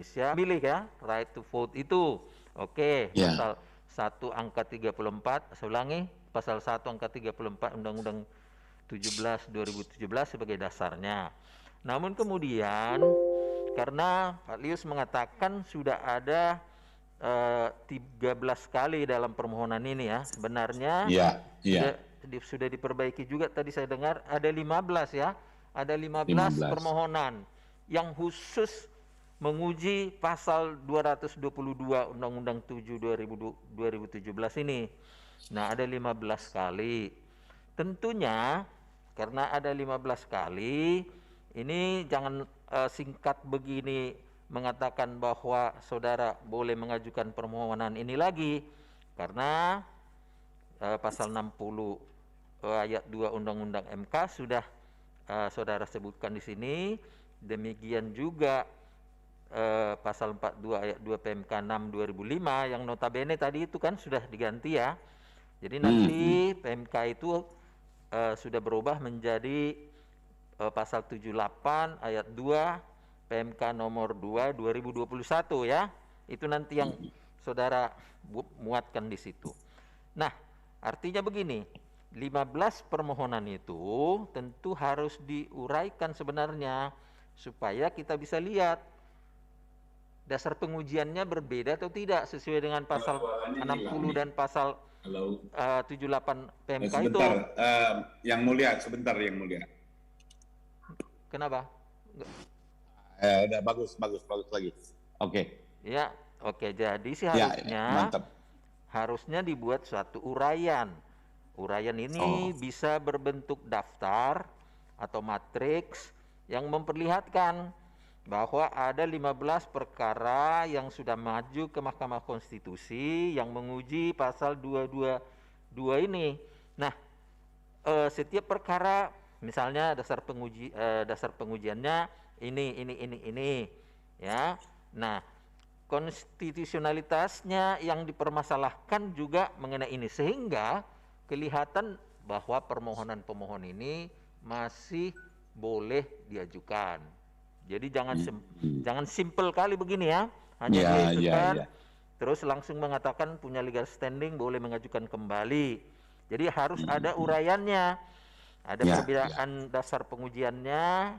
Indonesia milih ya, right to vote itu. Oke, Ya. pasal 1 angka 34, saya ulangi, pasal 1 angka 34 Undang-Undang 17 2017 sebagai dasarnya. Namun kemudian karena Pak Lius mengatakan sudah ada 13 kali dalam permohonan ini ya, sebenarnya Iya, iya. sudah diperbaiki juga, tadi saya dengar ada 15 ya, ada 15 15. permohonan yang khusus menguji pasal 222 Undang-Undang 7 2017 ini. Nah, ada 15 kali. Tentunya karena ada 15 kali, ini jangan singkat begini mengatakan bahwa saudara boleh mengajukan permohonan ini lagi, karena pasal 60 ayat 2 Undang-Undang MK sudah saudara sebutkan di sini. Demikian juga pasal 42 ayat 2 PMK 6 2005 yang notabene tadi itu kan sudah diganti ya. Jadi nanti PMK itu sudah berubah menjadi pasal 78 ayat 2 PMK nomor 2 2021 ya. Itu nanti yang saudara muatkan di situ. Nah, artinya begini, 15 permohonan itu tentu harus diuraikan sebenarnya supaya kita bisa lihat dasar pengujiannya berbeda atau tidak sesuai dengan pasal 60 dan pasal 78 PMK itu. Sebentar, yang mulia, sebentar yang mulia. Kenapa? Udah bagus lagi. Oke. Ya, oke. Jadi sih Ya, harusnya mantap. harusnya dibuat suatu uraian. Uraian ini Oh, bisa berbentuk daftar atau matriks yang memperlihatkan bahwa ada 15 perkara yang sudah maju ke Mahkamah Konstitusi yang menguji pasal 222 ini. Nah, setiap perkara misalnya dasar pengujiannya ini ya. Nah, konstitusionalitasnya yang dipermasalahkan juga mengenai ini sehingga kelihatan bahwa permohonan pemohon ini masih boleh diajukan. Jadi jangan simple kali begini ya, hanya diajukan terus langsung mengatakan punya legal standing boleh mengajukan kembali. Jadi harus ada uraiannya, ada perbedaan dasar pengujiannya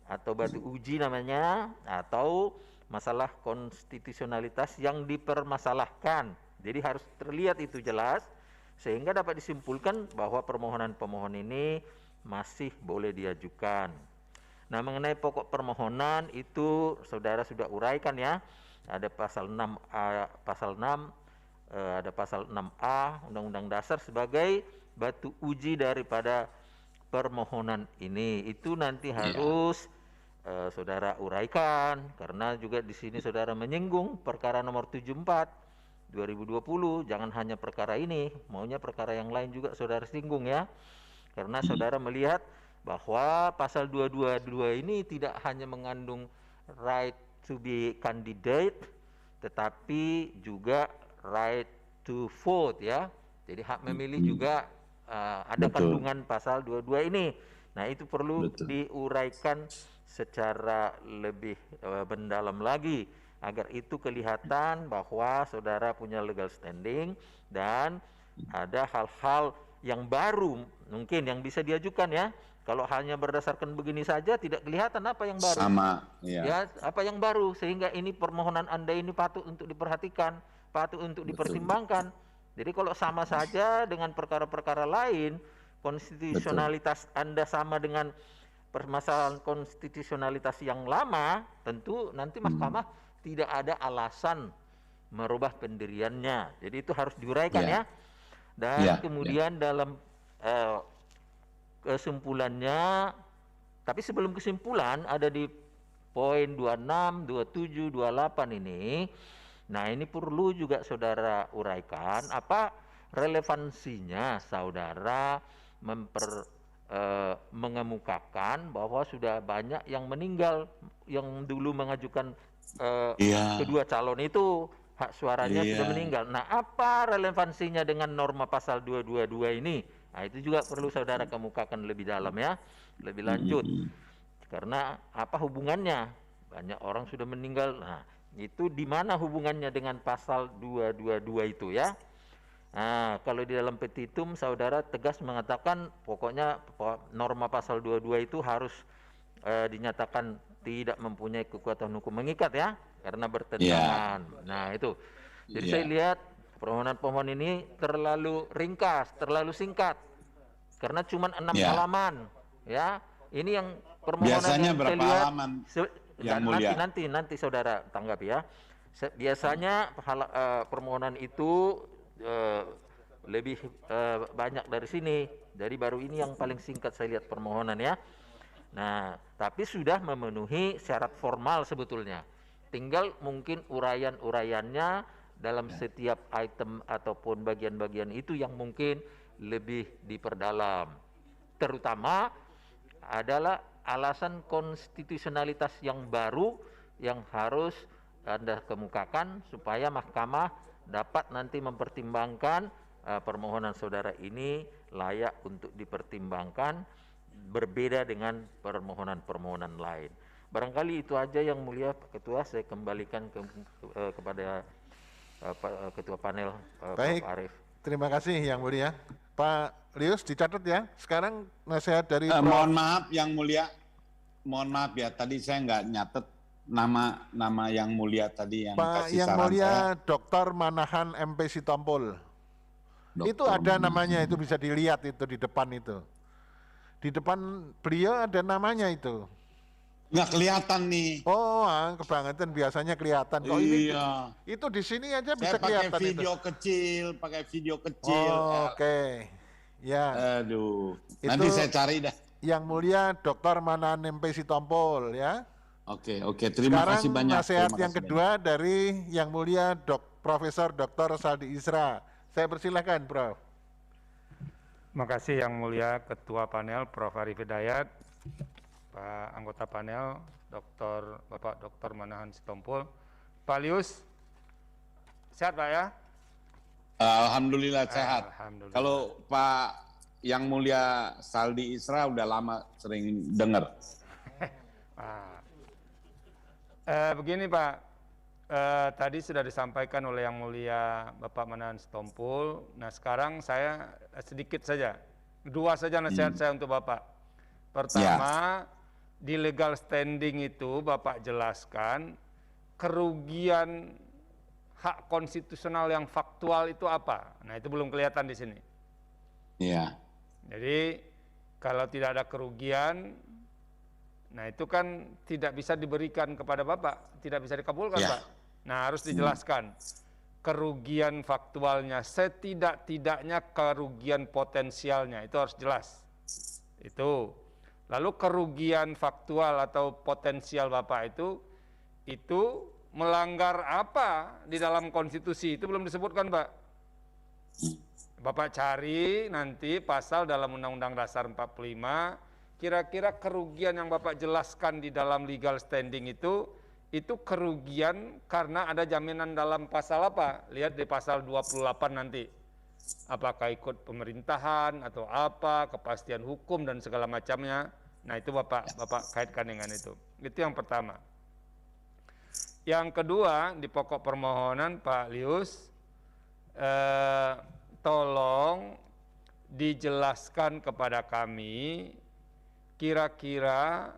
atau batu uji namanya, atau masalah konstitusionalitas yang dipermasalahkan. Jadi harus terlihat itu jelas sehingga dapat disimpulkan bahwa permohonan pemohon ini masih boleh diajukan. Nah, mengenai pokok permohonan itu saudara sudah uraikan ya. Ada pasal 6A, ada pasal 6A Undang-Undang Dasar sebagai batu uji daripada permohonan ini. Itu nanti harus saudara uraikan karena juga di sini saudara menyinggung perkara nomor 74 2020, jangan hanya perkara ini, maunya perkara yang lain juga saudara singgung ya. Karena saudara melihat bahwa pasal 222 ini tidak hanya mengandung right to be candidate tetapi juga right to vote ya. Jadi hak memilih juga ada kandungan pasal 22 ini. Nah, itu perlu diuraikan secara lebih mendalam lagi agar itu kelihatan bahwa saudara punya legal standing dan ada hal-hal yang baru mungkin yang bisa diajukan ya. Kalau hanya berdasarkan begini saja tidak kelihatan apa yang baru. Sama, ya. Apa yang baru sehingga ini permohonan Anda ini patut untuk diperhatikan, patut untuk dipertimbangkan. Jadi kalau sama saja dengan perkara-perkara lain, konstitusionalitas Anda sama dengan permasalahan konstitusionalitas yang lama, tentu nanti mahkamah tidak ada alasan merubah pendiriannya. Jadi itu harus diuraikan ya. Dan kemudian dalam kesimpulannya, tapi sebelum kesimpulan ada di poin 26, 27, 28 ini. Nah, ini perlu juga saudara uraikan apa relevansinya saudara mengemukakan bahwa sudah banyak yang meninggal yang dulu mengajukan kedua calon itu hak suaranya sudah meninggal. Nah, apa relevansinya dengan norma pasal 222 ini? Nah, itu juga perlu saudara kemukakan lebih dalam ya, lebih lanjut. Karena apa hubungannya? Banyak orang sudah meninggal. Nah, Itu di mana hubungannya dengan pasal 222 itu ya? Nah, kalau di dalam petitum saudara tegas mengatakan pokoknya norma pasal 22 itu harus dinyatakan tidak mempunyai kekuatan hukum mengikat ya, karena bertentangan. Nah, itu. Jadi saya lihat permohonan pemohon ini terlalu ringkas, terlalu singkat. Karena cuma 6 halaman ya. Ini yang permohonan biasanya yang berapa lihat, halaman yang mulia? nanti saudara tanggapi ya. Biasanya permohonan itu lebih banyak dari sini. Jadi baru ini yang paling singkat saya lihat permohonan ya. Nah, tapi sudah memenuhi syarat formal sebetulnya. Tinggal mungkin uraian-uraiannya dalam setiap item ataupun bagian-bagian itu yang mungkin lebih diperdalam. Terutama adalah alasan konstitusionalitas yang baru yang harus Anda kemukakan supaya mahkamah dapat nanti mempertimbangkan permohonan saudara ini layak untuk dipertimbangkan, berbeda dengan permohonan-permohonan lain. Barangkali itu aja yang mulia Pak Ketua, saya kembalikan kepada Ketua Panel Baik, Pak Arief. Terima kasih yang mulia. Pak Lius dicatat ya. Sekarang nasihat dari Mohon maaf yang mulia, mohon maaf ya, tadi saya nggak nyatet nama yang mulia tadi yang Pak kasih yang saran mulia saya. Dr. Manahan MP Sitompul. Itu Dr. ada namanya, itu bisa dilihat itu di depan itu. Di depan beliau ada namanya itu. Nggak kelihatan nih. Oh, kebangetan biasanya kelihatan. Kok Iya. ini itu di sini aja Saya bisa kelihatan pakai video itu. kecil, pakai video kecil. Oh, oke. Ya. Aduh, Itu nanti saya cari dah. Yang mulia Dr. Manahan MP Sitompul ya. Oke, terima kasih banyak. Nasihat Terima yang kasih kedua dari yang mulia Profesor Dr. Saldi Isra. Saya persilahkan, Prof. Terima kasih yang mulia Ketua Panel Prof. Arief Hidayat, Pak anggota panel Bapak Dr. Manahan Sitompul, Pak Lius, sehat Pak ya? Alhamdulillah sehat. Alhamdulillah. Kalau Pak yang mulia Saldi Isra udah lama sering dengar. Begini Pak, tadi sudah disampaikan oleh yang mulia Bapak Manahan Sitompul. Nah sekarang saya sedikit saja, dua saja nasihat saya untuk Bapak. Pertama, di legal standing itu Bapak jelaskan kerugian hak konstitusional yang faktual itu apa. Nah itu belum kelihatan di sini. Iya. Jadi kalau tidak ada kerugian, nah itu kan tidak bisa diberikan kepada Bapak, tidak bisa dikabulkan Pak. Nah harus dijelaskan kerugian faktualnya, setidak-tidaknya kerugian potensialnya, itu harus jelas. Itu. Lalu kerugian faktual atau potensial Bapak itu melanggar apa di dalam konstitusi, itu belum disebutkan Pak. Bapak cari nanti pasal dalam Undang-Undang Dasar 45, kira-kira kerugian yang Bapak jelaskan di dalam legal standing itu kerugian karena ada jaminan dalam pasal apa? Lihat di pasal 28 nanti. Apakah ikut pemerintahan atau apa, kepastian hukum dan segala macamnya. Nah itu Bapak kaitkan dengan itu. Itu yang pertama. Yang kedua, di pokok permohonan Pak Lius, tolong dijelaskan kepada kami kira-kira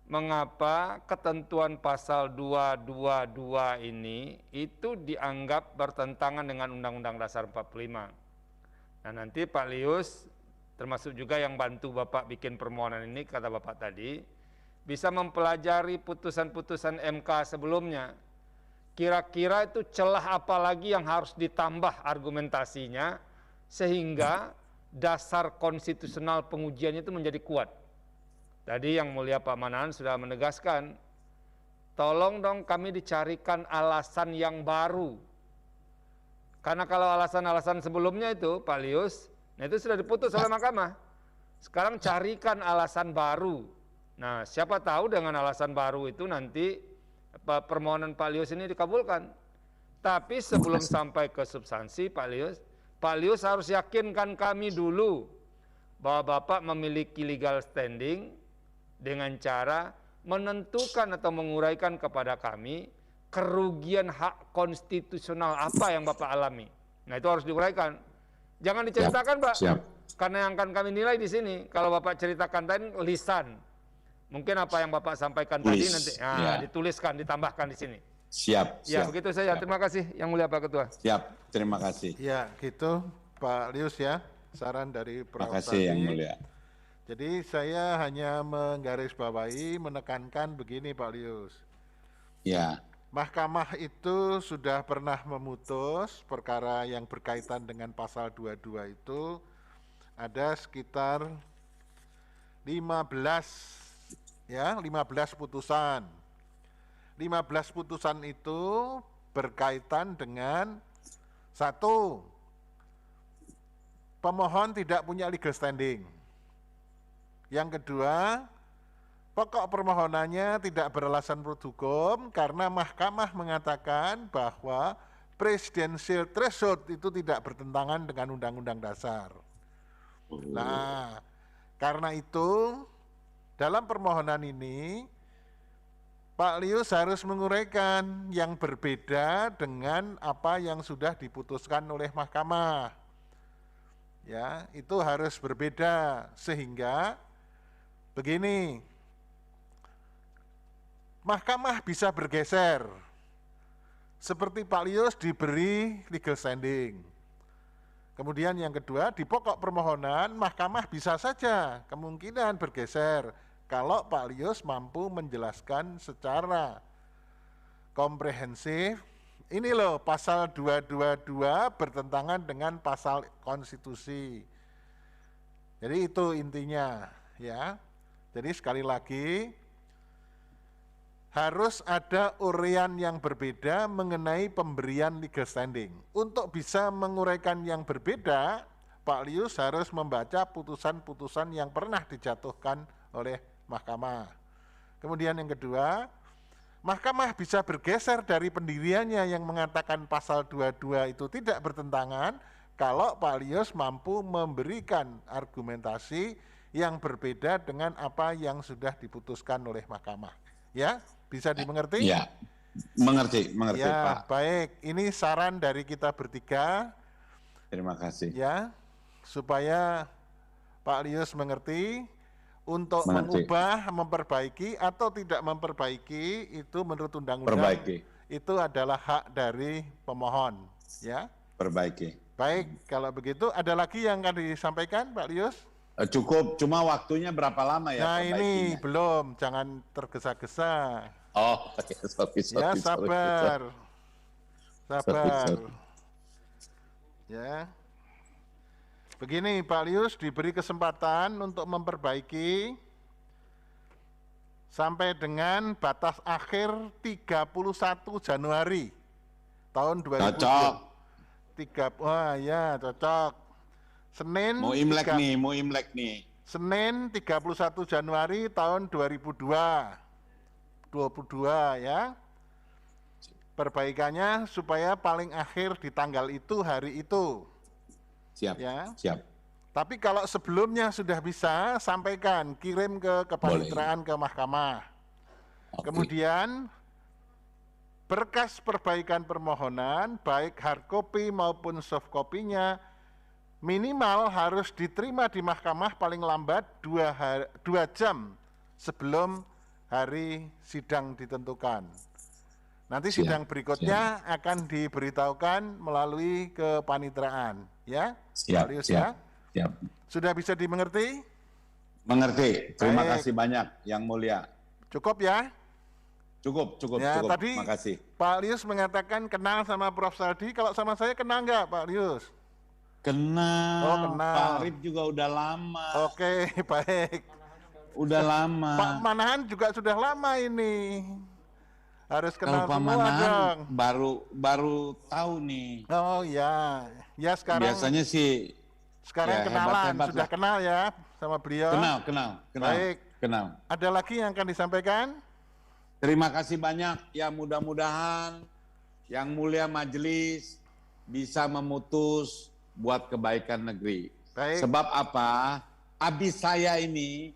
mengapa ketentuan pasal 222 ini itu dianggap bertentangan dengan Undang-Undang Dasar 45. Nah nanti Pak Lius, termasuk juga yang bantu Bapak bikin permohonan ini, kata Bapak tadi, bisa mempelajari putusan-putusan MK sebelumnya. Kira-kira itu celah apa lagi yang harus ditambah argumentasinya, sehingga dasar konstitusional pengujiannya itu menjadi kuat. Tadi yang mulia Pak Manahan sudah menegaskan, tolong dong kami dicarikan alasan yang baru. Karena kalau alasan-alasan sebelumnya itu, Pak Lius, nah itu sudah diputus oleh mahkamah. Sekarang carikan alasan baru. Nah siapa tahu dengan alasan baru itu nanti permohonan Pak Lius ini dikabulkan. Tapi sebelum sampai ke substansi Pak Lius harus yakinkan kami dulu bahwa Bapak memiliki legal standing dengan cara menentukan atau menguraikan kepada kami kerugian hak konstitusional apa yang Bapak alami. Nah, itu harus diuraikan. Jangan diceritakan, Pak. Siap. Karena yang akan kami nilai di sini, kalau Bapak ceritakan tadi lisan. Mungkin apa yang Bapak sampaikan tadi nanti dituliskan, ditambahkan di sini. Siap. Ya, begitu saja. Terima kasih Yang Mulia Pak Ketua. Siap. Terima kasih. Ya, gitu Pak Lius ya. Saran dari Terima Prof. kasih Yang tadi. Mulia. Jadi saya hanya menggarisbawahi, menekankan begini Pak Lius. Ya. Mahkamah itu sudah pernah memutus perkara yang berkaitan dengan pasal 22 itu ada sekitar 15 putusan. 15 putusan itu berkaitan dengan satu, pemohon tidak punya legal standing. Yang kedua, pokok permohonannya tidak beralasan menurut hukum karena mahkamah mengatakan bahwa presidensial threshold itu tidak bertentangan dengan Undang-Undang Dasar. Nah, karena itu dalam permohonan ini Pak Lius harus menguraikan yang berbeda dengan apa yang sudah diputuskan oleh mahkamah. Ya, itu harus berbeda sehingga begini, mahkamah bisa bergeser. Seperti Pak Lius diberi legal standing. Kemudian yang kedua, di pokok permohonan mahkamah bisa saja kemungkinan bergeser kalau Pak Lius mampu menjelaskan secara komprehensif. Ini loh pasal 222 bertentangan dengan pasal konstitusi. Jadi itu intinya ya. Jadi sekali lagi harus ada uraian yang berbeda mengenai pemberian legal standing. Untuk bisa menguraikan yang berbeda, Pak Lius harus membaca putusan-putusan yang pernah dijatuhkan oleh mahkamah. Kemudian yang kedua, mahkamah bisa bergeser dari pendiriannya yang mengatakan pasal 22 itu tidak bertentangan kalau Pak Lius mampu memberikan argumentasi yang berbeda dengan apa yang sudah diputuskan oleh mahkamah. Ya, bisa dimengerti? Ya, mengerti ya, Pak. Baik, ini saran dari kita bertiga. Terima kasih. Ya, supaya Pak Lius mengerti. Untuk Mengerti. mengubah, memperbaiki atau tidak memperbaiki itu menurut undang-undang Perbaiki. itu adalah hak dari pemohon, ya. Perbaiki. Baik, kalau begitu ada lagi yang akan disampaikan, Pak Lius? Cukup, cuma waktunya berapa lama ya? Nah ini perbaikinya? belum, jangan tergesa-gesa. Oh, sorry. Ya sabar, sabar. Sorry. Ya. Begini Pak Lius diberi kesempatan untuk memperbaiki sampai dengan batas akhir 31 Januari tahun 2020. Cocok. Wah ya cocok. Senin Mau Imlek nih. Senin 31 Januari tahun 2022 ya. Perbaikannya supaya paling akhir di tanggal itu hari itu. Siap. Ya. Siap. Tapi kalau sebelumnya sudah bisa, sampaikan, kirim ke kepaniteraan ke mahkamah. Oke. Kemudian berkas perbaikan permohonan, baik hard copy maupun soft copy-nya, minimal harus diterima di mahkamah paling lambat 2 jam sebelum hari sidang ditentukan. Nanti sidang berikutnya akan diberitahukan melalui kepaniteraan, ya. Siap, Lius, siap, ya. siap. Sudah bisa dimengerti? Mengerti. Terima Baik. kasih banyak, Yang Mulia. Cukup ya? Cukup. Ya, cukup. tadi Makasih. Pak Lius mengatakan kenal sama Prof. Saldi. Kalau sama saya kenal nggak, Pak Lius? Kenal. Oh, kenal. Pak Arif juga udah lama. Oke, baik. Udah lama. Pak Manahan juga sudah lama ini. Harus kenal Kalau Pak semua Manahan dong. baru tahu nih. Oh ya, ya sekarang. Biasanya sih. Sekarang ya, kenalan, hebat sudah lah. kenal ya sama beliau. Kenal. Baik. Kenal. Ada lagi yang akan disampaikan? Terima kasih banyak. Ya mudah-mudahan Yang Mulia Majelis bisa memutus buat kebaikan negeri. Baik. Sebab apa? Abis saya ini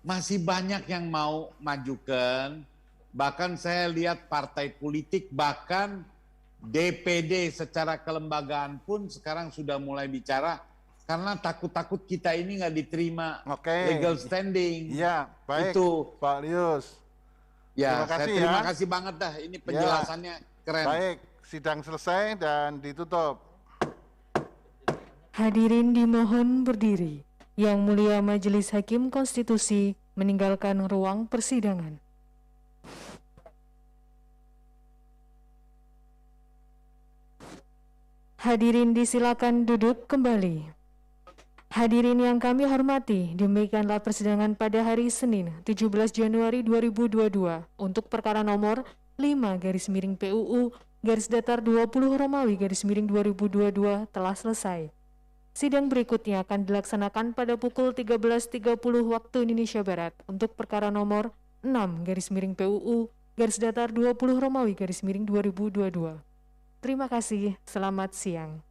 masih banyak yang mau majukan bahkan saya lihat partai politik, bahkan DPD secara kelembagaan pun sekarang sudah mulai bicara karena takut-takut kita ini nggak diterima legal standing. Iya, baik Itu. Pak Lius. Ya, terima ya. kasih banget dah. Ini penjelasannya keren. Baik, sidang selesai dan ditutup. Hadirin dimohon berdiri. Yang Mulia Majelis Hakim Konstitusi meninggalkan ruang persidangan. Hadirin disilakan duduk kembali. Hadirin yang kami hormati, demikianlah persidangan pada hari Senin 17 Januari 2022 untuk perkara nomor 5/PUU _20 telah selesai. Sidang berikutnya akan dilaksanakan pada pukul 13.30 waktu Indonesia Barat untuk perkara nomor 6/PUU _20 2022. Terima kasih, selamat siang.